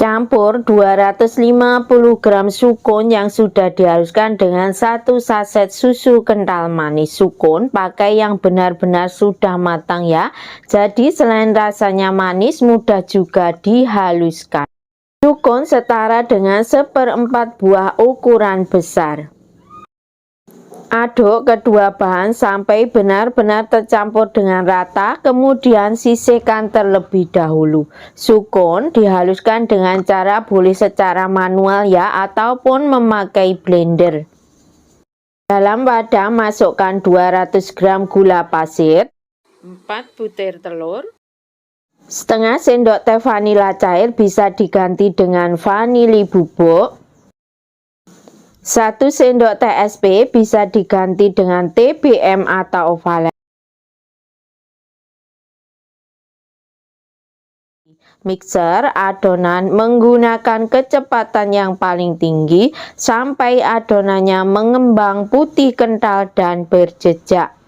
Campur 250 gram sukun yang sudah dihaluskan dengan 1 saset susu kental manis. Sukun pakai yang benar-benar sudah matang ya. Jadi selain rasanya manis, mudah juga dihaluskan. Sukun setara dengan 1/4 buah ukuran besar. Aduk kedua bahan sampai benar-benar tercampur dengan rata, kemudian sisihkan terlebih dahulu. Sukun dihaluskan dengan cara boleh secara manual ya, ataupun memakai blender. Dalam wadah masukkan 200 gram gula pasir, 4 butir telur, setengah sendok teh vanila cair bisa diganti dengan vanili bubuk, 1 sendok teh SP bisa diganti dengan TBM atau Ovalen. Mixer adonan menggunakan kecepatan yang paling tinggi sampai adonannya mengembang putih kental dan berjejak.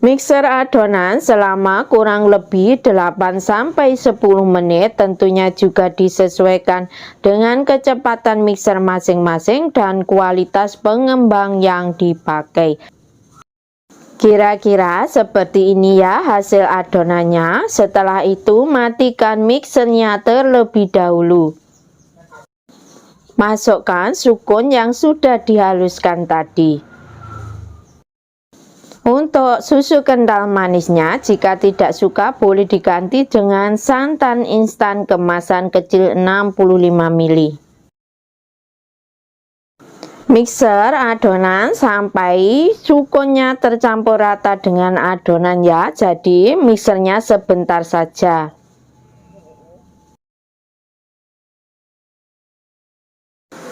Mixer adonan selama kurang lebih 8-10 menit, tentunya juga disesuaikan dengan kecepatan mixer masing-masing dan kualitas pengembang yang dipakai. Kira-kira seperti ini ya hasil adonannya. Setelah itu matikan mixernya terlebih dahulu. Masukkan sukun yang sudah dihaluskan tadi. Untuk susu kental manisnya, jika tidak suka boleh diganti dengan santan instan kemasan kecil 65 ml. Mixer adonan sampai sukunnya tercampur rata dengan adonan ya, jadi mixernya sebentar saja.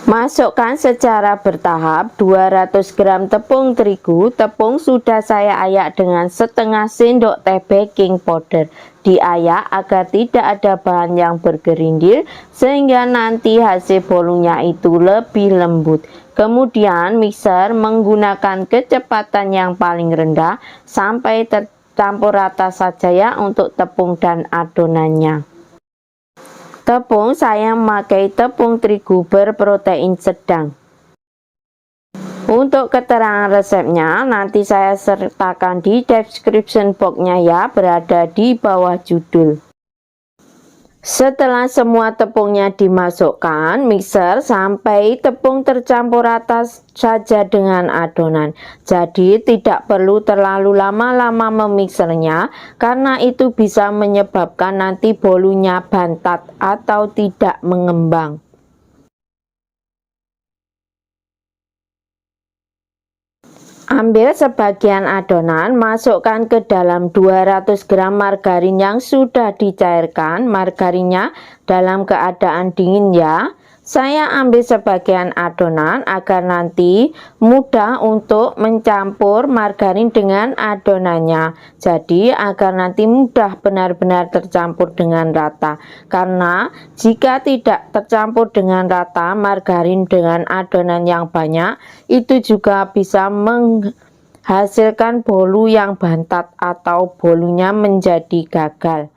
Masukkan secara bertahap 200 gram tepung terigu. Tepung sudah saya ayak dengan setengah sendok teh baking powder. Diayak agar tidak ada bahan yang bergerindil sehingga nanti hasil bolunya itu lebih lembut. Kemudian mixer menggunakan kecepatan yang paling rendah sampai tercampur rata saja ya untuk tepung dan adonannya. Tepung saya memakai tepung terigu berprotein sedang. Untuk keterangan resepnya nanti saya sertakan di description box-nya ya, berada di bawah judul. Setelah semua tepungnya dimasukkan mixer sampai tepung tercampur rata saja dengan adonan. Jadi tidak perlu terlalu lama-lama memixernya karena itu bisa menyebabkan nanti bolunya bantat atau tidak mengembang. Ambil sebagian adonan, masukkan ke dalam 200 gram margarin yang sudah dicairkan. Margarinnya dalam keadaan dingin ya. Saya ambil sebagian adonan agar nanti mudah untuk mencampur margarin dengan adonannya. Jadi agar nanti mudah benar-benar tercampur dengan rata. Karena jika tidak tercampur dengan rata margarin dengan adonan yang banyak, itu juga bisa menghasilkan bolu yang bantat atau bolunya menjadi gagal.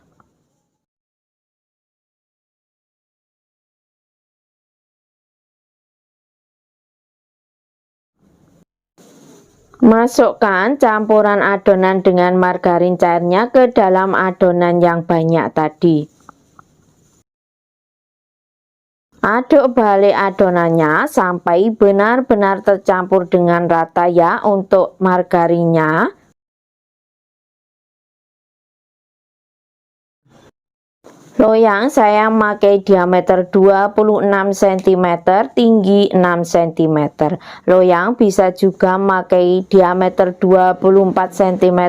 Masukkan campuran adonan dengan margarin cairnya ke dalam adonan yang banyak tadi. Aduk balik adonannya sampai benar-benar tercampur dengan rata ya untuk margarinnya. Loyang saya memakai diameter 26 cm, tinggi 6 cm. Loyang bisa juga memakai diameter 24 cm,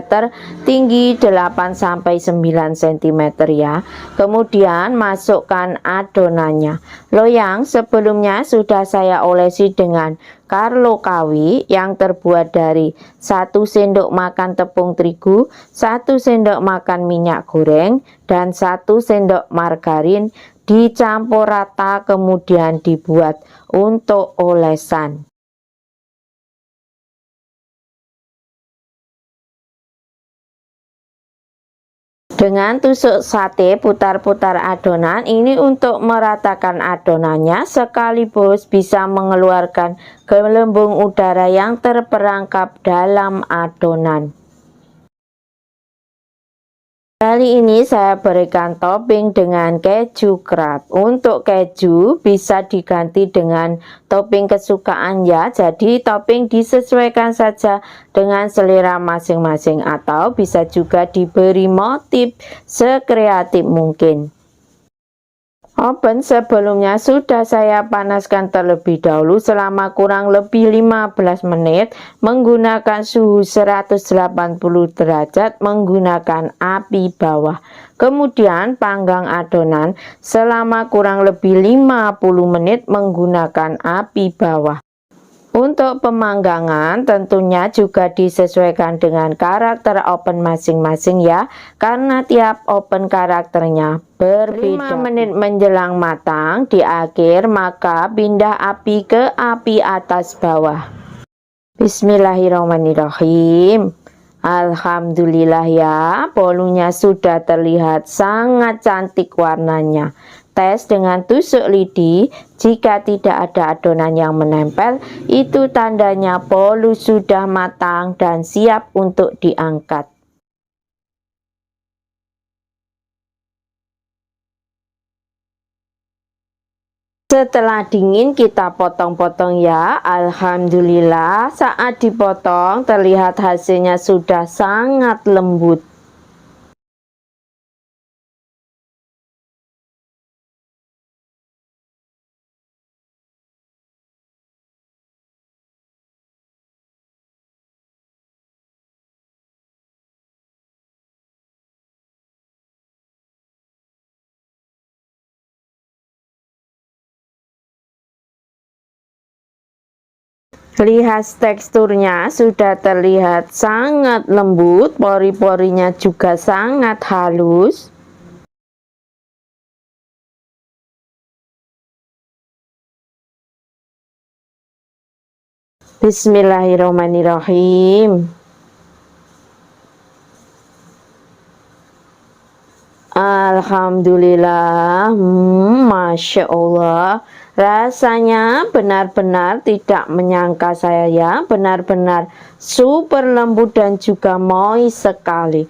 tinggi 8-9 cm ya. Kemudian masukkan adonannya. Loyang sebelumnya sudah saya olesi dengan Carlo Kawi yang terbuat dari 1 sendok makan tepung terigu, 1 sendok makan minyak goreng, dan 1 sendok margarin dicampur rata kemudian dibuat untuk olesan. Dengan tusuk sate putar-putar adonan ini untuk meratakan adonannya sekaligus bisa mengeluarkan gelembung udara yang terperangkap dalam adonan. Kali ini saya berikan topping dengan keju crab. Untuk keju bisa diganti dengan topping kesukaan ya. Jadi topping disesuaikan saja dengan selera masing-masing atau bisa juga diberi motif sekreatif mungkin. Oven sebelumnya sudah saya panaskan terlebih dahulu selama kurang lebih 15 menit menggunakan suhu 180 derajat menggunakan api bawah. Kemudian panggang adonan selama kurang lebih 50 menit menggunakan api bawah. Untuk pemanggangan tentunya juga disesuaikan dengan karakter oven masing-masing ya, karena tiap oven karakternya berbeda. 5 menit menjelang matang di akhir, maka pindah api ke api atas bawah. Bismillahirrahmanirrahim. Alhamdulillah ya, bolunya sudah terlihat sangat cantik warnanya. Tes dengan tusuk lidi, jika tidak ada adonan yang menempel, itu tandanya bolu sudah matang dan siap untuk diangkat. Setelah dingin kita potong-potong ya. Alhamdulillah saat dipotong terlihat hasilnya sudah sangat lembut. Lihat teksturnya sudah terlihat sangat lembut, pori-porinya juga sangat halus. Bismillahirrahmanirrahim. Alhamdulillah, Masya Allah, rasanya benar-benar tidak menyangka saya ya, benar-benar super lembut dan juga moist sekali.